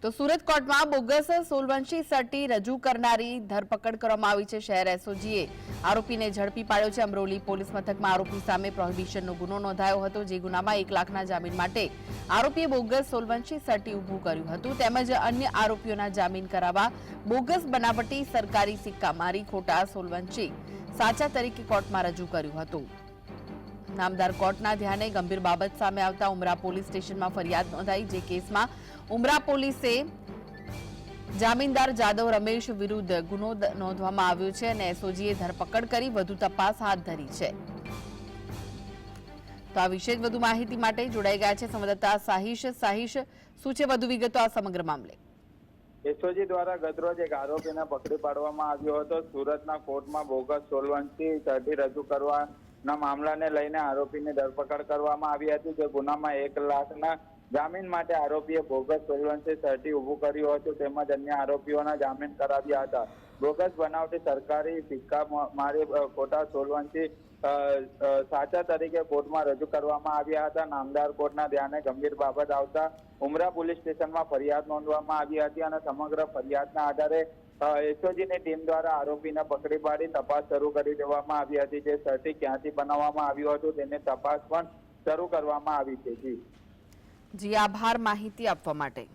તો સુરત કોર્ટમાં બોગસ સોલવંશી સર્ટી રજૂ કરનારી ધરપકડ કરવામાં આવી છે। શહેર એસઓજીએ આરોપીને ઝડપી પાડ્યો છે। અમરોલી પોલીસ મથકમાં આરોપી સામે પ્રોહિબિશનનો ગુનો નોંધાયો હતો, જે ગુનામાં 1 લાખના જામીન માટે આરોપીએ બોગસ સોલવંશી સર્ટી ઊભું કર્યું હતું, તેમજ અન્ય આરોપીઓના જામીન કરાવવા બોગસ બનાવટી સરકારી સિક્કા મારી ખોટા સોલવંશી સાચા તરીકે કોર્ટમાં રજૂ કર્યું હતું। નામદાર કોર્ટના ધ્યાને ગંભીર બાબત સામે આવતા ઉમરા પોલીસ સ્ટેશનમાં ફરિયાદ નોંધાઈ, જે કેસમાં ઉમરા પોલીસે જામીનદાર જાદવ રમેશ વિરુદ્ધ ગુનો નોંધવામાં આવ્યો છે અને એસઓજીએ ધરપકડ કરી વધુ તપાસ હાથ ધરી છે। તો આ વિશે વધુ માહિતી માટે જોડાઈ ગયા છે સંવાદદાતા સાહિશ, શું છે વધુ વિગતો આ સમગ્ર મામલે? એસઓજી દ્વારા ગતરોજ એક આરોપીને પકડી પાડવામાં આવ્યો હતો। સુરતના કોર્ટમાં બોગસ સોલવંશી સર્ટી રજૂ કરવાના મામલાને લઈને આરોપીની ધરપકડ કરવામાં આવી હતી, જે ગુનામાં 1 લાખના જામીન માટે આરોપીએ બોગસ સોલવંશી સર્ટી ઊભું કર્યું હતું, તેમજ અન્ય આરોપીઓના જામીન કરાવ્યા હતા। બોગસ બનાવટી સરકારી સિક્કા મારી ખોટા સોલવંશી સાચા તરીકે કોર્ટમાં રજૂ કરવામાં આવ્યા હતા। નામદાર કોર્ટના ધ્યાને ગંભીર બાબત આવતા ઉમરા પોલીસ સ્ટેશનમાં ફરિયાદ નોંધવામાં આવી હતી અને સમગ્ર ફરિયાદના આધારે એસઓજીની ટીમ દ્વારા આરોપીને પકડી પાડી તપાસ શરૂ કરી દેવામાં આવી હતી। જે સર્ટી ક્યાંથી બનાવવામાં આવ્યું હતું તેની તપાસ પણ શરૂ કરવામાં આવી છે। જી આભાર માહિતી આપવા માટે।